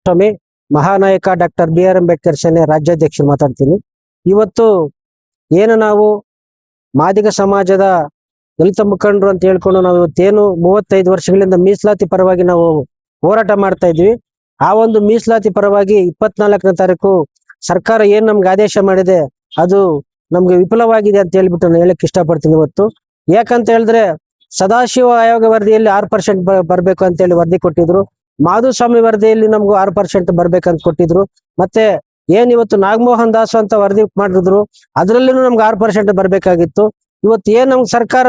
ಸ್ವಾಮಿ, ಮಹಾನಾಯಕ doctor B R Ambedkar ಸೇನೆ ರಾಜ್ಯಾಧ್ಯಕ್ಷರು ಮಾತಾಡ್ತೀನಿ. ಇವತ್ತು ಏನು ನಾವು ಮಾದಿಗ ಸಮಾಜದ ದಲಿತ ಮುಖಂಡರು ಅಂತ ಹೇಳ್ಕೊಂಡು ನಾವು ಇವತ್ತೇನು 35 ವರ್ಷಗಳಿಂದ ಮೀಸಲಾತಿ ಪರವಾಗಿ ನಾವು ಹೋರಾಟ ಮಾಡ್ತಾ ಇದ್ವಿ. ಆ ಒಂದು ಮೀಸಲಾತಿ ಪರವಾಗಿ 24ನೇ ತಾರೀಕು ಸರ್ಕಾರ ಏನ್ ನಮ್ಗೆ ಆದೇಶ ಮಾಡಿದೆ ಅದು ನಮ್ಗೆ ವಿಫಲವಾಗಿದೆ ಅಂತ ಹೇಳ್ಬಿಟ್ಟು ನಾನು ಹೇಳಕ್ ಇಷ್ಟಪಡ್ತೀನಿ ಇವತ್ತು. ಯಾಕಂತ ಹೇಳಿದ್ರೆ ಸದಾಶಿವ ಆಯೋಗ ವರದಿಯಲ್ಲಿ 6% ಬರ್ಬೇಕು ಅಂತ ಹೇಳಿ ವರದಿ ಕೊಟ್ಟಿದ್ರು. ಮಾಧುಸ್ವಾಮಿ ವರದಿಯಲ್ಲಿ ನಮ್ಗೂ 6% ಬರ್ಬೇಕಂತ ಕೊಟ್ಟಿದ್ರು. ಮತ್ತೆ ಏನ್ ಇವತ್ತು ನಾಗಮೋಹನ್ ದಾಸ್ ಅಂತ ವರದಿ ಮಾಡಿದ್ರು, ಅದ್ರಲ್ಲೂ ನಮ್ಗೆ 6% ಬರ್ಬೇಕಾಗಿತ್ತು. ಇವತ್ತು ಏನ್ ನಮ್ಗೆ ಸರ್ಕಾರ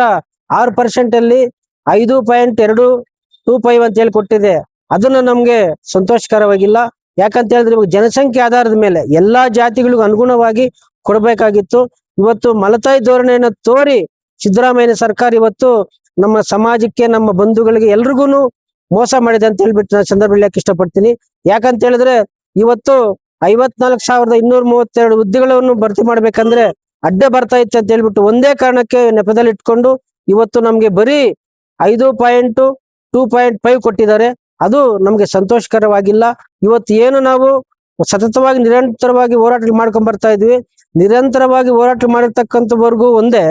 6% ಅಲ್ಲಿ 5.225 ಅಂತ ಹೇಳಿ ಕೊಟ್ಟಿದೆ, ಅದನ್ನ ನಮ್ಗೆ ಸಂತೋಷಕರವಾಗಿಲ್ಲ. ಯಾಕಂತ ಹೇಳಿದ್ರೆ ಇವಾಗ ಜನಸಂಖ್ಯೆ ಆಧಾರದ ಮೇಲೆ ಎಲ್ಲಾ ಜಾತಿಗಳಿಗೂ ಅನುಗುಣವಾಗಿ ಕೊಡ್ಬೇಕಾಗಿತ್ತು. ಇವತ್ತು ಮಲತಾಯಿ ಧೋರಣೆಯನ್ನ ತೋರಿ ಸಿದ್ದರಾಮಯ್ಯ ಸರ್ಕಾರ ಇವತ್ತು ನಮ್ಮ ಸಮಾಜಕ್ಕೆ, ನಮ್ಮ ಬಂಧುಗಳಿಗೆ ಎಲ್ರಿಗೂ ಮೋಸ ಮಾಡಿದೆ ಅಂತ ಹೇಳ್ಬಿಟ್ಟು ನಾನು ಸಂದರ್ಭದಲ್ಲಿ ಇಷ್ಟಪಡ್ತೀನಿ. ಯಾಕಂತ ಹೇಳಿದ್ರೆ ಇವತ್ತು 54,232 ಹುದ್ದೆಗಳನ್ನು ಭರ್ತಿ ಮಾಡ್ಬೇಕಂದ್ರೆ ಅಡ್ಡೆ ಬರ್ತಾ ಇತ್ತು ಅಂತ ಹೇಳ್ಬಿಟ್ಟು ಒಂದೇ ಕಾರಣಕ್ಕೆ ನೆಪದಲ್ಲಿ ಇಟ್ಕೊಂಡು ಇವತ್ತು ನಮ್ಗೆ ಬರೀ 5.225 ಕೊಟ್ಟಿದ್ದಾರೆ. ಅದು ನಮ್ಗೆ ಸಂತೋಷಕರವಾಗಿಲ್ಲ. ಇವತ್ತು ಏನು ನಾವು ಸತತವಾಗಿ ನಿರಂತರವಾಗಿ ಹೋರಾಟ ಮಾಡ್ಕೊಂಡ್ ಬರ್ತಾ ಇದ್ವಿ. ನಿರಂತರವಾಗಿ ಹೋರಾಟ ಮಾಡಿರ್ತಕ್ಕಂಥವರೆಗೂ ಒಂದೇ,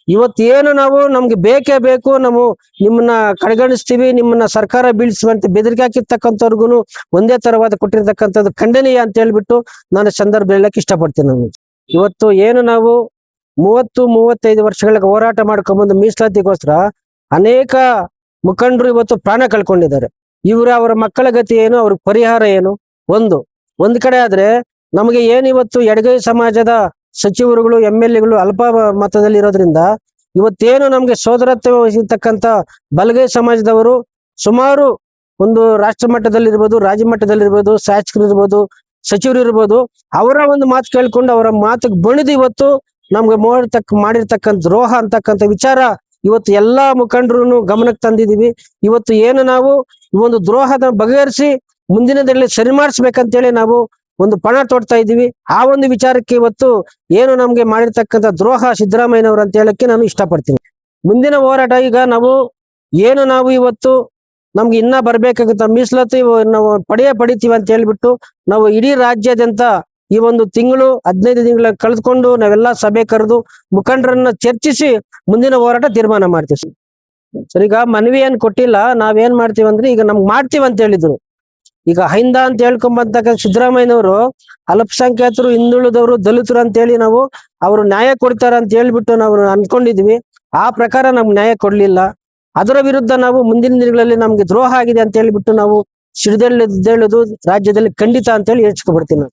ಇವತ್ತು ಏನು ನಾವು ನಮ್ಗೆ ಬೇಕೇ ಬೇಕು, ನಾವು ನಿಮ್ಮನ್ನ ಕಡೆಗಣಿಸ್ತೀವಿ, ನಿಮ್ಮನ್ನ ಸರ್ಕಾರ ಬೀಳಿಸುವಂತೆ ಬೆದರಿಕೆ ಹಾಕಿರ್ತಕ್ಕಂಥವ್ರಿಗೂ ಒಂದೇ ತರವಾದ ಕೊಟ್ಟಿರ್ತಕ್ಕಂಥದ್ದು ಖಂಡನೀಯ ಅಂತ ಹೇಳ್ಬಿಟ್ಟು ನಾನು ಸಂದರ್ಭ ಹೇಳಕ್ ಇಷ್ಟಪಡ್ತೀನಿ. ನಾನು ಇವತ್ತು ಏನು ನಾವು 30-35 ವರ್ಷಗಳ ಹೋರಾಟ ಮಾಡ್ಕೊಂಡ್ಬಂದು ಮೀಸಲಾತಿಗೋಸ್ಕರ ಅನೇಕ ಮುಖಂಡರು ಇವತ್ತು ಪ್ರಾಣ ಕಳ್ಕೊಂಡಿದ್ದಾರೆ. ಅವರ ಮಕ್ಕಳ ಗತಿ ಏನು, ಅವ್ರ ಪರಿಹಾರ ಏನು? ಒಂದ್ ಕಡೆ ಆದ್ರೆ ನಮಗೆ ಏನ್ ಇವತ್ತು ಎಡಗೈ ಸಮಾಜದ ಸಚಿವರುಗಳು, MLAಗಳು ಅಲ್ಪ ಮತದಲ್ಲಿ ಇರೋದ್ರಿಂದ ಇವತ್ತೇನು ನಮ್ಗೆ ಸೋದರತ್ವ ವಹಿಸಿರ್ತಕ್ಕಂಥ ಬಲಗೈ ಸಮಾಜದವರು ಸುಮಾರು ಒಂದು ರಾಷ್ಟ್ರ ಮಟ್ಟದಲ್ಲಿ ಇರ್ಬೋದು, ರಾಜ್ಯ ಮಟ್ಟದಲ್ಲಿ ಇರ್ಬೋದು, ಶಾಸಕರು ಇರ್ಬೋದು, ಸಚಿವರು ಇರ್ಬೋದು, ಅವರ ಒಂದು ಮಾತು ಕೇಳ್ಕೊಂಡು ಅವರ ಮಾತಿಗೆ ಬಣಿದು ಇವತ್ತು ನಮ್ಗೆ ಮಾಡಿರ್ತಕ್ಕಂಥ ದ್ರೋಹ ಅಂತಕ್ಕಂಥ ವಿಚಾರ ಇವತ್ತು ಎಲ್ಲಾ ಮುಖಂಡರು ಗಮನಕ್ಕೆ ತಂದಿದೀವಿ. ಇವತ್ತು ಏನು ನಾವು ಈ ಒಂದು ದ್ರೋಹದ ಬಗೆಹರಿಸಿ ಮುಂದಿನದಲ್ಲಿ ಸರಿ ಮಾಡಿಸ್ಬೇಕಂತೇಳಿ ನಾವು ಒಂದು ಪಣ ತೊಡ್ತಾ ಇದ್ದೀವಿ. ಆ ಒಂದು ವಿಚಾರಕ್ಕೆ ಇವತ್ತು ಏನು ನಮ್ಗೆ ಮಾಡಿರ್ತಕ್ಕಂಥ ದ್ರೋಹ ಸಿದ್ದರಾಮಯ್ಯನವರು ಅಂತ ಹೇಳಕ್ಕೆ ನಾನು ಇಷ್ಟಪಡ್ತೀನಿ. ಮುಂದಿನ ಹೋರಾಟ ಈಗ ನಾವು ಇವತ್ತು ನಮ್ಗೆ ಇನ್ನ ಬರ್ಬೇಕಾಗತ್ತ ಮೀಸಲಾತಿ ನಾವು ಪಡಿತೀವಿ ಅಂತ ಹೇಳ್ಬಿಟ್ಟು ನಾವು ಇಡೀ ರಾಜ್ಯಾದ್ಯಂತ ಈ ಒಂದು 15 ತಿಂಗಳ ಕಳೆದುಕೊಂಡು ನಾವೆಲ್ಲ ಸಭೆ ಕರೆದು ಮುಖಂಡರನ್ನ ಚರ್ಚಿಸಿ ಮುಂದಿನ ಹೋರಾಟ ತೀರ್ಮಾನ ಮಾಡ್ತೀವಿ. ಸರ್, ಈಗ ಮನವಿ ಏನ್ ಕೊಟ್ಟಿಲ್ಲ, ನಾವೇನ್ ಮಾಡ್ತೀವಿ ಅಂದ್ರೆ ಈಗ ನಮ್ಗೆ ಮಾಡ್ತೀವಿ ಅಂತ ಹೇಳಿದ್ರು. ಈಗ ಹೈಂದ ಅಂತ ಹೇಳ್ಕೊಂಬಂತಕ್ಕ ಸಿದ್ದರಾಮಯ್ಯನವರು ಅಲ್ಪಸಂಖ್ಯಾತರು, ಹಿಂದುಳಿದವರು, ದಲಿತರು ಅಂತ ಹೇಳಿ ನಾವು ಅವರು ನ್ಯಾಯ ಕೊಡ್ತಾರ ಅಂತ ಹೇಳ್ಬಿಟ್ಟು ನಾವು ಅನ್ಕೊಂಡಿದ್ವಿ. ಆ ಪ್ರಕಾರ ನಮ್ಗೆ ನ್ಯಾಯ ಕೊಡ್ಲಿಲ್ಲ. ಅದರ ವಿರುದ್ಧ ನಾವು ಮುಂದಿನ ದಿನಗಳಲ್ಲಿ ನಮ್ಗೆ ದ್ರೋಹ ಆಗಿದೆ ಅಂತ ಹೇಳ್ಬಿಟ್ಟು ನಾವು ಸಿಡಿದೇಳುದು ರಾಜ್ಯದಲ್ಲಿ ಖಂಡಿತ ಅಂತ ಹೇಳಿ ಹೇಳ್ಸ್ಕೊಬಿಡ್ತೀನಿ.